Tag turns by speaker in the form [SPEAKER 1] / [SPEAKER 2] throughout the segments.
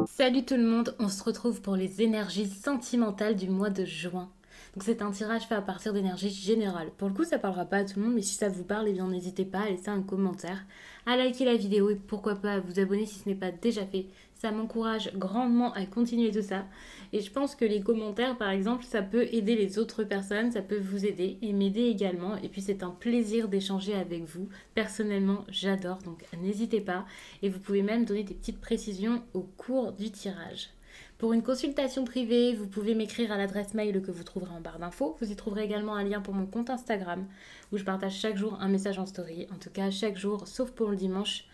[SPEAKER 1] Salut tout le monde, on se retrouve pour les énergies sentimentales du mois de juin. Donc c'est un tirage fait à partir d'énergie générale. Pour le coup ça parlera pas à tout le monde, mais si ça vous parle, eh bien n'hésitez pas à laisser un commentaire, à liker la vidéo et pourquoi pas à vous abonner si ce n'est pas déjà fait. Ça m'encourage grandement à continuer tout ça. Et je pense que les commentaires par exemple, ça peut aider les autres personnes, ça peut vous aider et m'aider également. Et puis c'est un plaisir d'échanger avec vous. Personnellement j'adore, donc n'hésitez pas. Et vous pouvez même donner des petites précisions au cours du tirage. Pour une consultation privée, vous pouvez m'écrire à l'adresse mail que vous trouverez en barre d'infos. Vous y trouverez également un lien pour mon compte Instagram où je partage chaque jour un message en story. En tout cas, chaque jour, sauf pour le dimanche.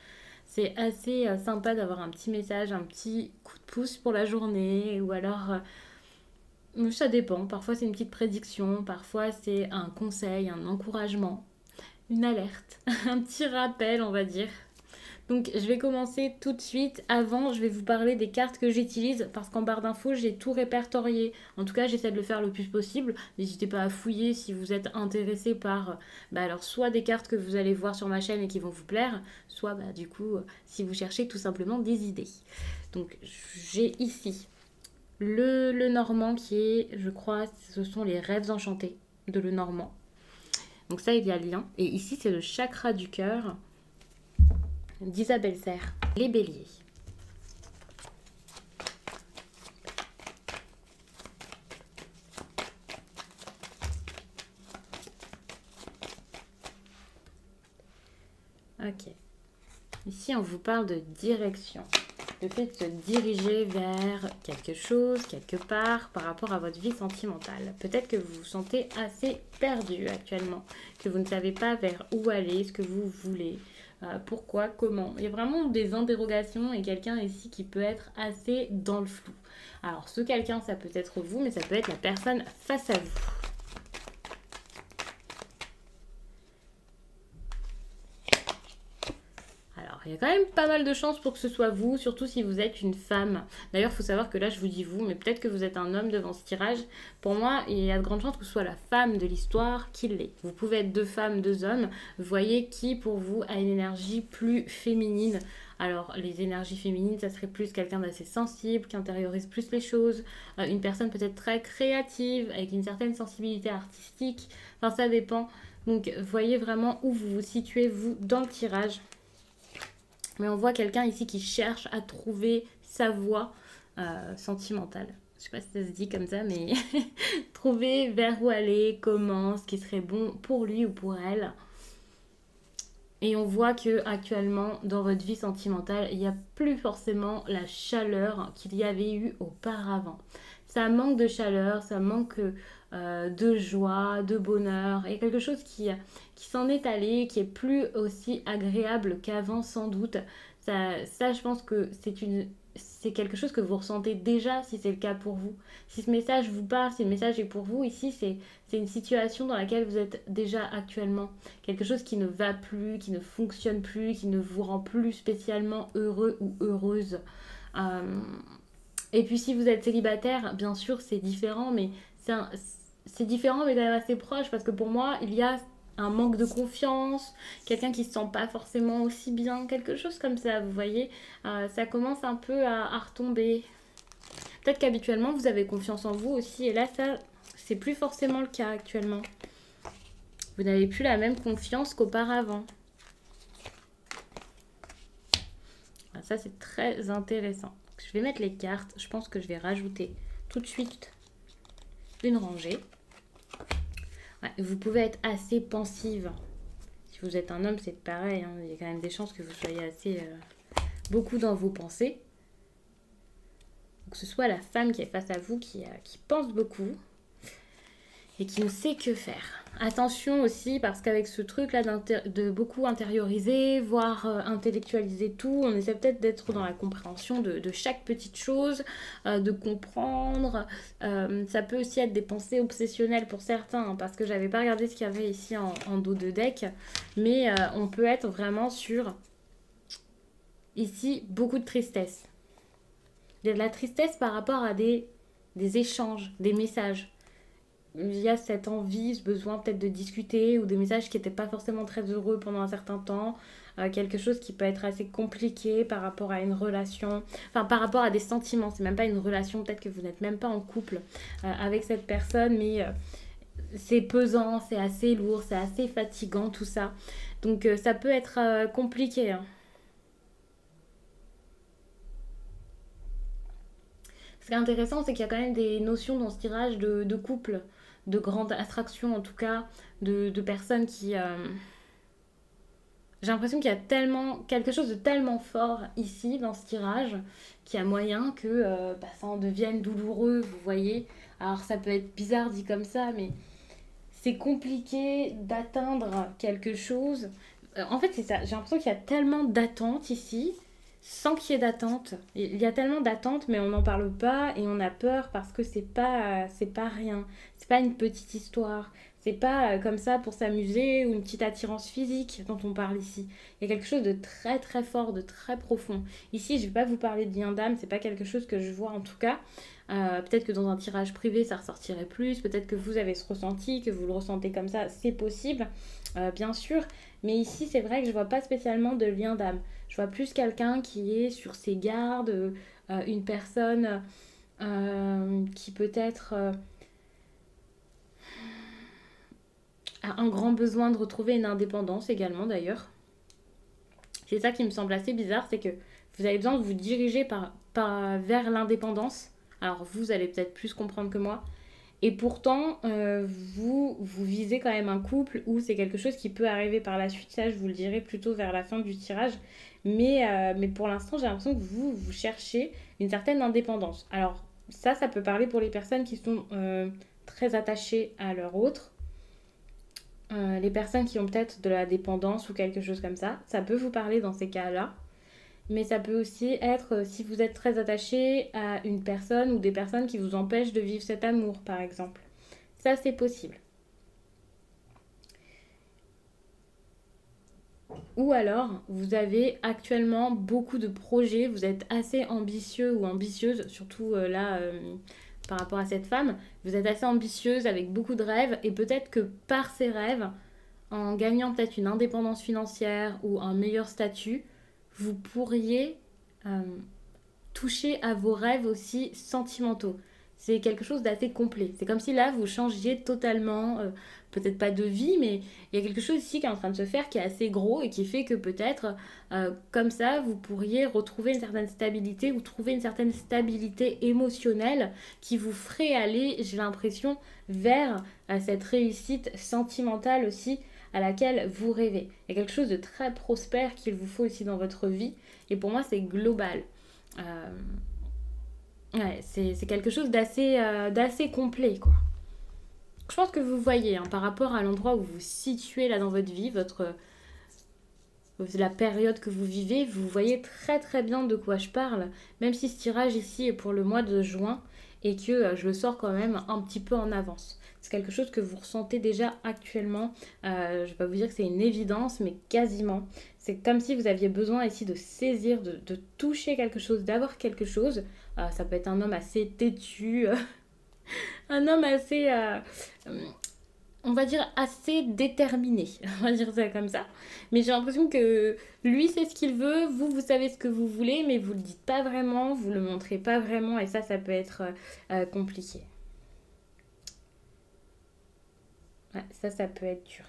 [SPEAKER 1] C'est assez sympa d'avoir un petit message, un petit coup de pouce pour la journée ou alors ça dépend. Parfois c'est une petite prédiction, parfois c'est un conseil, un encouragement, une alerte, un petit rappel on va dire. Donc je vais commencer tout de suite. Avant, je vais vous parler des cartes que j'utilise parce qu'en barre d'infos, j'ai tout répertorié. En tout cas, j'essaie de le faire le plus possible. N'hésitez pas à fouiller si vous êtes intéressé par alors soit des cartes que vous allez voir sur ma chaîne et qui vont vous plaire, soit du coup, si vous cherchez tout simplement des idées. Donc j'ai ici le Normand qui est, je crois, ce sont les rêves enchantés de le Normand. Donc ça, il y a le lien. Et ici, c'est le chakra du cœur d'Isabelle Serre, les béliers. Ok. Ici, on vous parle de direction. Le fait de se diriger vers quelque chose, quelque part, par rapport à votre vie sentimentale. Peut-être que vous vous sentez assez perdu actuellement, que vous ne savez pas vers où aller, ce que vous voulez. Pourquoi, comment. Il y a vraiment des interrogations et quelqu'un ici qui peut être assez dans le flou. Alors ce quelqu'un, ça peut être vous, mais ça peut être la personne face à vous. Alors il y a quand même pas mal de chances pour que ce soit vous, surtout si vous êtes une femme. D'ailleurs, il faut savoir que là, je vous dis vous, mais peut-être que vous êtes un homme devant ce tirage. Pour moi, il y a de grandes chances que ce soit la femme de l'histoire qui l'est. Vous pouvez être deux femmes, deux hommes. Voyez qui, pour vous, a une énergie plus féminine. Alors, les énergies féminines, ça serait plus quelqu'un d'assez sensible, qui intériorise plus les choses. Une personne peut-être très créative, avec une certaine sensibilité artistique. Enfin, ça dépend. Donc, voyez vraiment où vous vous situez, vous, dans le tirage. Mais on voit quelqu'un ici qui cherche à trouver sa voie sentimentale. Je sais pas si ça se dit comme ça, mais trouver vers où aller, comment, ce qui serait bon pour lui ou pour elle. Et on voit que actuellement, dans votre vie sentimentale, il n'y a plus forcément la chaleur qu'il y avait eu auparavant. Ça manque de chaleur, ça manque de joie, de bonheur, et quelque chose qui s'en est allé, qui est plus aussi agréable qu'avant sans doute. Ça, je pense que c'est quelque chose que vous ressentez déjà si c'est le cas pour vous. Si ce message vous parle, si le message est pour vous, ici c'est une situation dans laquelle vous êtes déjà actuellement. Quelque chose qui ne va plus, qui ne fonctionne plus, qui ne vous rend plus spécialement heureux ou heureuse. Euh, et puis si vous êtes célibataire, bien sûr c'est différent, mais c'est différent mais quand même assez proche parce que pour moi il y a un manque de confiance, quelqu'un qui se sent pas forcément aussi bien, quelque chose comme ça, vous voyez. Ça commence un peu à retomber. Peut-être qu'habituellement vous avez confiance en vous aussi et là ça c'est plus forcément le cas actuellement. Vous n'avez plus la même confiance qu'auparavant. Ça c'est très intéressant. Je vais mettre les cartes, je pense que je vais rajouter tout de suite une rangée. Ouais, vous pouvez être assez pensive. Si vous êtes un homme, c'est pareil. Hein. Il y a quand même des chances que vous soyez assez beaucoup dans vos pensées. Que ce soit la femme qui est face à vous, qui pense beaucoup et qui ne sait que faire. Attention aussi, parce qu'avec ce truc-là de beaucoup intérioriser, voire intellectualiser tout, on essaie peut-être d'être dans la compréhension de chaque petite chose, de comprendre. Ça peut aussi être des pensées obsessionnelles pour certains, hein, parce que j'avais pas regardé ce qu'il y avait ici en dos de deck, mais on peut être vraiment sur, ici, beaucoup de tristesse. Il y a de la tristesse par rapport à des échanges, des messages. il y a cette envie, ce besoin peut-être de discuter ou des messages qui n'étaient pas forcément très heureux pendant un certain temps, quelque chose qui peut être assez compliqué par rapport à une relation, enfin par rapport à des sentiments, c'est même pas une relation, peut-être que vous n'êtes même pas en couple avec cette personne, mais c'est pesant, c'est assez lourd, c'est assez fatigant tout ça. Donc ça peut être compliqué, hein. Ce qui est intéressant, c'est qu'il y a quand même des notions dans ce tirage de couple, de grande attraction en tout cas, de personnes qui... J'ai l'impression qu'il y a tellement quelque chose de tellement fort ici dans ce tirage qu'il y a moyen que bah, ça en devienne douloureux, vous voyez. Alors ça peut être bizarre dit comme ça, mais c'est compliqué d'atteindre quelque chose. En fait, c'est ça. J'ai l'impression qu'il y a tellement d'attentes ici, sans qu'il y ait d'attente. Il y a tellement d'attentes, mais on n'en parle pas et on a peur parce que c'est pas rien. C'est pas une petite histoire. C'est pas comme ça pour s'amuser ou une petite attirance physique dont on parle ici. Il y a quelque chose de très très fort, de très profond. Ici, je vais pas vous parler de lien d'âme, c'est pas quelque chose que je vois en tout cas. Peut-être que dans un tirage privé, ça ressortirait plus. Peut-être que vous avez ce ressenti, que vous le ressentez comme ça, c'est possible, bien sûr. Mais ici, c'est vrai que je vois pas spécialement de lien d'âme. Je vois plus quelqu'un qui est sur ses gardes, une personne qui peut-être a un grand besoin de retrouver une indépendance également d'ailleurs. C'est ça qui me semble assez bizarre, c'est que vous avez besoin de vous diriger vers l'indépendance. Alors vous allez peut-être plus comprendre que moi. Et pourtant, vous visez quand même un couple où c'est quelque chose qui peut arriver par la suite. Ça, je vous le dirai plutôt vers la fin du tirage. Mais pour l'instant, j'ai l'impression que vous cherchez une certaine indépendance. Alors ça peut parler pour les personnes qui sont très attachées à leur autre. Les personnes qui ont peut-être de la dépendance ou quelque chose comme ça peut vous parler dans ces cas-là. Mais ça peut aussi être si vous êtes très attaché à une personne ou des personnes qui vous empêchent de vivre cet amour, par exemple. Ça, c'est possible. Ou alors, vous avez actuellement beaucoup de projets, vous êtes assez ambitieux ou ambitieuse, surtout là, par rapport à cette femme. Vous êtes assez ambitieuse avec beaucoup de rêves et peut-être que par ces rêves, en gagnant peut-être une indépendance financière ou un meilleur statut, vous pourriez euh, toucher à vos rêves aussi sentimentaux. C'est quelque chose d'assez complet. C'est comme si là, vous changiez totalement, peut-être pas de vie, mais il y a quelque chose ici qui est en train de se faire qui est assez gros et qui fait que peut-être, comme ça, vous pourriez retrouver une certaine stabilité ou trouver une certaine stabilité émotionnelle qui vous ferait aller, j'ai l'impression, vers cette réussite sentimentale aussi à laquelle vous rêvez. Il y a quelque chose de très prospère qu'il vous faut aussi dans votre vie. Et pour moi, c'est global. Euh, ouais, c'est quelque chose d'assez complet, quoi. Je pense que vous voyez, hein, par rapport à l'endroit où vous vous situez là dans votre vie, la période que vous vivez, vous voyez très très bien de quoi je parle. Même si ce tirage ici est pour le mois de juin et que je le sors quand même un petit peu en avance. C'est quelque chose que vous ressentez déjà actuellement. Je ne vais pas vous dire que c'est une évidence, mais quasiment. C'est comme si vous aviez besoin ici de saisir, de toucher quelque chose, d'avoir quelque chose. Ça peut être un homme assez têtu, un homme assez, on va dire, assez déterminé. On va dire ça comme ça. Mais j'ai l'impression que lui sait ce qu'il veut, vous savez ce que vous voulez, mais vous le dites pas vraiment, vous le montrez pas vraiment, et ça peut être compliqué. Ouais, ça peut être dur.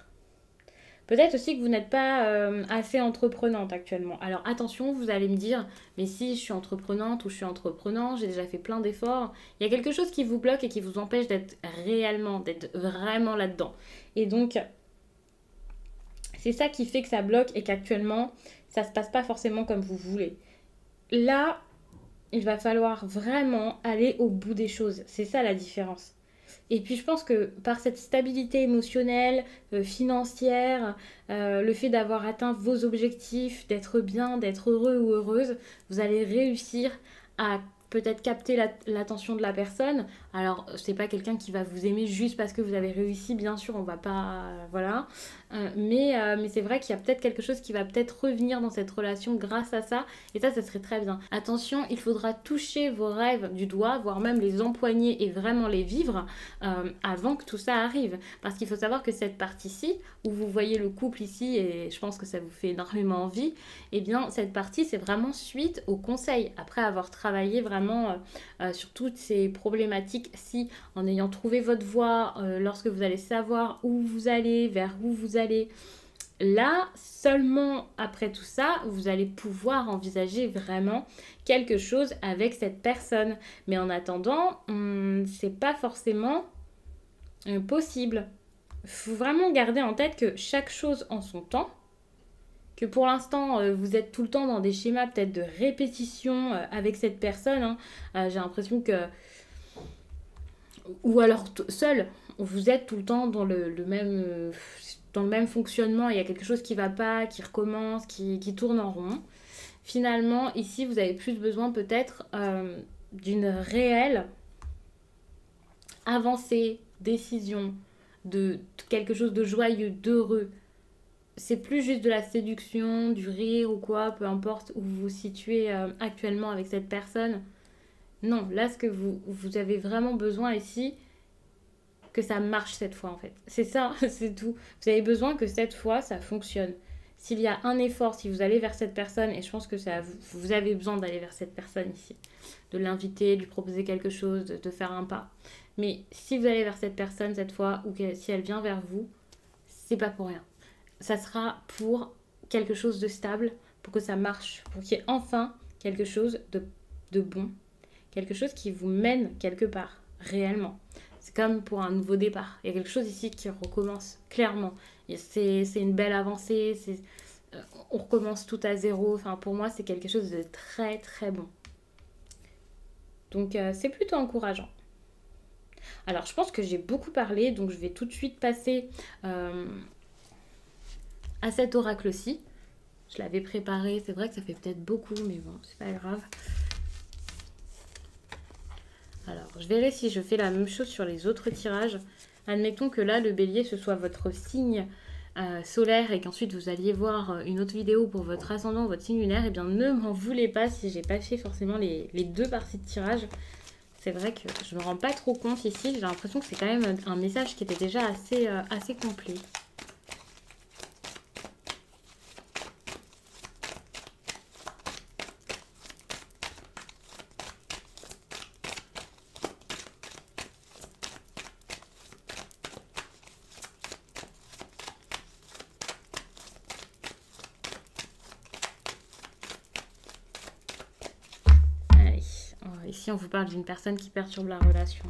[SPEAKER 1] Peut-être aussi que vous n'êtes pas assez entreprenante actuellement. Alors attention, vous allez me dire, mais si je suis entreprenante ou je suis entreprenant, j'ai déjà fait plein d'efforts. Il y a quelque chose qui vous bloque et qui vous empêche d'être vraiment là-dedans. Et donc, c'est ça qui fait que ça bloque et qu'actuellement, ça se passe pas forcément comme vous voulez. Là, il va falloir vraiment aller au bout des choses. C'est ça la différence. Et puis je pense que par cette stabilité émotionnelle, financière, le fait d'avoir atteint vos objectifs, d'être bien, d'être heureux ou heureuse, vous allez réussir à peut-être capter l'attention de la personne, Alors, c'est pas quelqu'un qui va vous aimer juste parce que vous avez réussi, bien sûr, on va pas. Voilà. Mais c'est vrai qu'il y a peut-être quelque chose qui va peut-être revenir dans cette relation grâce à ça. Et ça serait très bien. Attention, il faudra toucher vos rêves du doigt, voire même les empoigner et vraiment les vivre avant que tout ça arrive. Parce qu'il faut savoir que cette partie-ci, où vous voyez le couple ici, et je pense que ça vous fait énormément envie, eh bien, cette partie, c'est vraiment suite au conseil. Après avoir travaillé vraiment sur toutes ces problématiques, si en ayant trouvé votre voie, lorsque vous allez savoir où vous allez, vers où vous allez, là, seulement après tout ça, vous allez pouvoir envisager vraiment quelque chose avec cette personne. Mais en attendant, c'est pas forcément possible. Il faut vraiment garder en tête que chaque chose en son temps, que pour l'instant, vous êtes tout le temps dans des schémas peut-être de répétition avec cette personne. Hein. J'ai l'impression que... Ou alors seul, vous êtes tout le temps dans le même fonctionnement. Il y a quelque chose qui ne va pas, qui recommence, qui tourne en rond. Finalement, ici, vous avez plus besoin peut-être d'une réelle avancée, décision, de quelque chose de joyeux, d'heureux. C'est plus juste de la séduction, du rire ou quoi, peu importe où vous vous situez actuellement avec cette personne. Non, là, ce que vous avez vraiment besoin ici, que ça marche cette fois en fait. C'est ça, c'est tout. Vous avez besoin que cette fois, ça fonctionne. S'il y a un effort, si vous allez vers cette personne, et je pense que ça, vous avez besoin d'aller vers cette personne ici, de l'inviter, de lui proposer quelque chose, de faire un pas. Mais si vous allez vers cette personne cette fois, ou si elle vient vers vous, c'est pas pour rien. Ça sera pour quelque chose de stable, pour que ça marche, pour qu'il y ait enfin quelque chose de bon, quelque chose qui vous mène quelque part, réellement. C'est comme pour un nouveau départ. Il y a quelque chose ici qui recommence, clairement. C'est une belle avancée, on recommence tout à zéro. Enfin, pour moi, c'est quelque chose de très très bon. Donc, c'est plutôt encourageant. Alors, je pense que j'ai beaucoup parlé, donc je vais tout de suite passer à cet oracle-ci. Je l'avais préparé, c'est vrai que ça fait peut-être beaucoup, mais bon, c'est pas grave. Alors, je verrai si je fais la même chose sur les autres tirages. Admettons que là, le bélier, ce soit votre signe solaire et qu'ensuite vous alliez voir une autre vidéo pour votre ascendant, votre signe lunaire. Eh bien, ne m'en voulez pas si j'ai pas fait forcément les deux parties de tirage. C'est vrai que je me rends pas trop compte ici. J'ai l'impression que c'est quand même un message qui était déjà assez complet. Ici, on vous parle d'une personne qui perturbe la relation.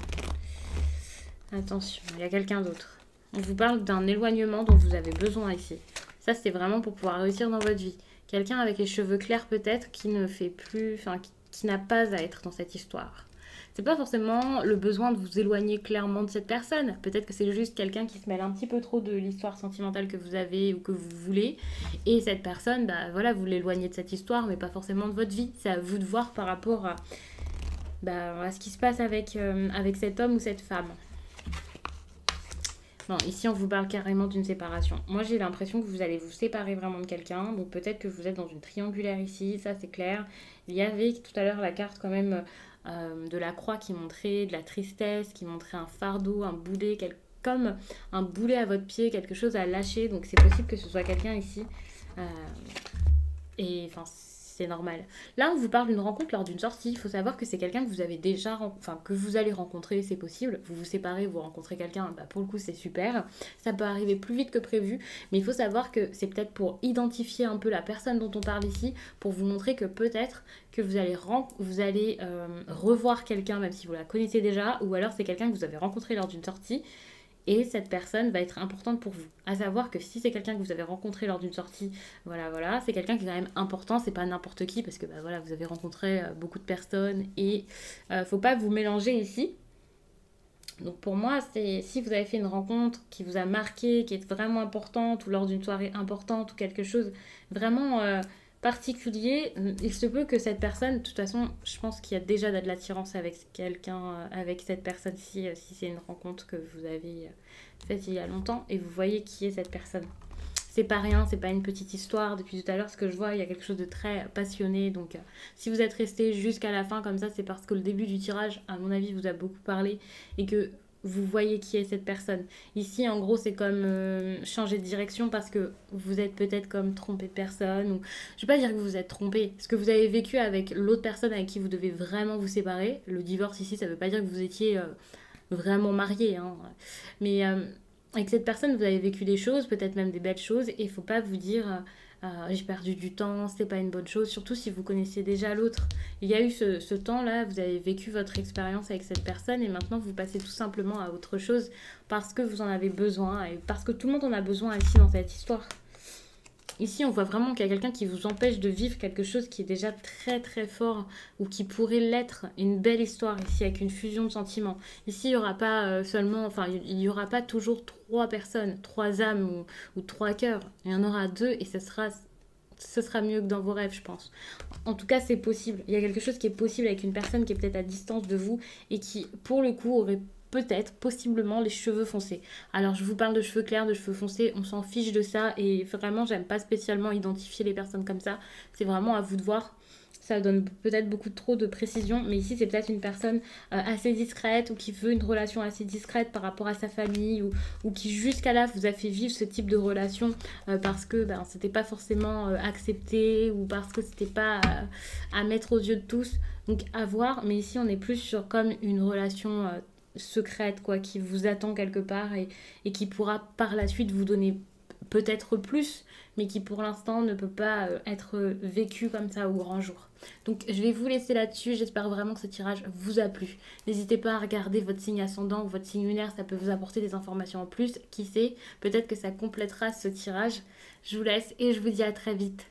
[SPEAKER 1] Attention, il y a quelqu'un d'autre. On vous parle d'un éloignement dont vous avez besoin ici. Ça, c'est vraiment pour pouvoir réussir dans votre vie. Quelqu'un avec les cheveux clairs peut-être qui ne fait plus... Enfin, qui n'a pas à être dans cette histoire. C'est pas forcément le besoin de vous éloigner clairement de cette personne. Peut-être que c'est juste quelqu'un qui se mêle un petit peu trop de l'histoire sentimentale que vous avez ou que vous voulez. Et cette personne, bah voilà, vous l'éloignez de cette histoire, mais pas forcément de votre vie. C'est à vous de voir par rapport à ce qui se passe avec cet homme ou cette femme. Bon, ici, on vous parle carrément d'une séparation. Moi, j'ai l'impression que vous allez vous séparer vraiment de quelqu'un. Donc, peut-être que vous êtes dans une triangulaire ici. Ça, c'est clair. Il y avait tout à l'heure la carte quand même de la croix qui montrait de la tristesse, qui montrait un fardeau, un boulet, comme un boulet à votre pied, quelque chose à lâcher. Donc, c'est possible que ce soit quelqu'un ici. Et enfin, c'est normal. Là, on vous parle d'une rencontre lors d'une sortie. Il faut savoir que c'est quelqu'un que vous avez déjà... que vous allez rencontrer, c'est possible. Vous vous séparez, vous rencontrez quelqu'un, pour le coup, c'est super. Ça peut arriver plus vite que prévu. Mais il faut savoir que c'est peut-être pour identifier un peu la personne dont on parle ici, pour vous montrer que peut-être que vous allez revoir quelqu'un, même si vous la connaissez déjà, ou alors c'est quelqu'un que vous avez rencontré lors d'une sortie. Et cette personne va être importante pour vous. À savoir que si c'est quelqu'un que vous avez rencontré lors d'une sortie, voilà, c'est quelqu'un qui est quand même important, c'est pas n'importe qui, parce que vous avez rencontré beaucoup de personnes et faut pas vous mélanger ici. Donc pour moi, c'est si vous avez fait une rencontre qui vous a marqué, qui est vraiment importante, ou lors d'une soirée importante, ou quelque chose vraiment particulier, il se peut que cette personne, de toute façon, je pense qu'il y a déjà de l'attirance avec quelqu'un, avec cette personne-ci, si c'est une rencontre que vous avez faite il y a longtemps, et vous voyez qui est cette personne. C'est pas rien, c'est pas une petite histoire. Depuis tout à l'heure, ce que je vois, il y a quelque chose de très passionné. Donc, si vous êtes resté jusqu'à la fin comme ça, c'est parce que le début du tirage, à mon avis, vous a beaucoup parlé et que vous voyez qui est cette personne. Ici, en gros, c'est comme changer de direction parce que vous êtes peut-être comme trompé de personne. Ou... Je vais pas dire que vous êtes trompé. Ce que vous avez vécu avec l'autre personne avec qui vous devez vraiment vous séparer. Le divorce ici, ça veut pas dire que vous étiez vraiment marié. Hein. Mais avec cette personne, vous avez vécu des choses, peut-être même des belles choses. Et il faut pas vous dire... j'ai perdu du temps, c'est pas une bonne chose, surtout si vous connaissez déjà l'autre. Il y a eu ce temps-là, vous avez vécu votre expérience avec cette personne et maintenant vous passez tout simplement à autre chose parce que vous en avez besoin et parce que tout le monde en a besoin ici dans cette histoire. Ici, on voit vraiment qu'il y a quelqu'un qui vous empêche de vivre quelque chose qui est déjà très très fort ou qui pourrait l'être, une belle histoire ici avec une fusion de sentiments. Ici, il n'y aura pas seulement, enfin, il n'y aura pas toujours trois personnes, trois âmes ou trois cœurs. Il y en aura deux et ce sera mieux que dans vos rêves, je pense. En tout cas, c'est possible. Il y a quelque chose qui est possible avec une personne qui est peut-être à distance de vous et qui, pour le coup, aurait peut-être, possiblement, les cheveux foncés. Alors, je vous parle de cheveux clairs, de cheveux foncés, on s'en fiche de ça et vraiment, j'aime pas spécialement identifier les personnes comme ça. C'est vraiment à vous de voir. Ça donne peut-être beaucoup trop de précision, mais ici, c'est peut-être une personne assez discrète ou qui veut une relation assez discrète par rapport à sa famille ou qui, jusqu'à là, vous a fait vivre ce type de relation parce que c'était pas forcément accepté ou parce que c'était pas à mettre aux yeux de tous. Donc, à voir, mais ici, on est plus sur comme une relation secrète, quoi, qui vous attend quelque part et qui pourra par la suite vous donner peut-être plus, mais qui pour l'instant ne peut pas être vécu comme ça au grand jour. Donc je vais vous laisser là-dessus, j'espère vraiment que ce tirage vous a plu. N'hésitez pas à regarder votre signe ascendant ou votre signe lunaire, ça peut vous apporter des informations en plus, qui sait, peut-être que ça complétera ce tirage. Je vous laisse et je vous dis à très vite.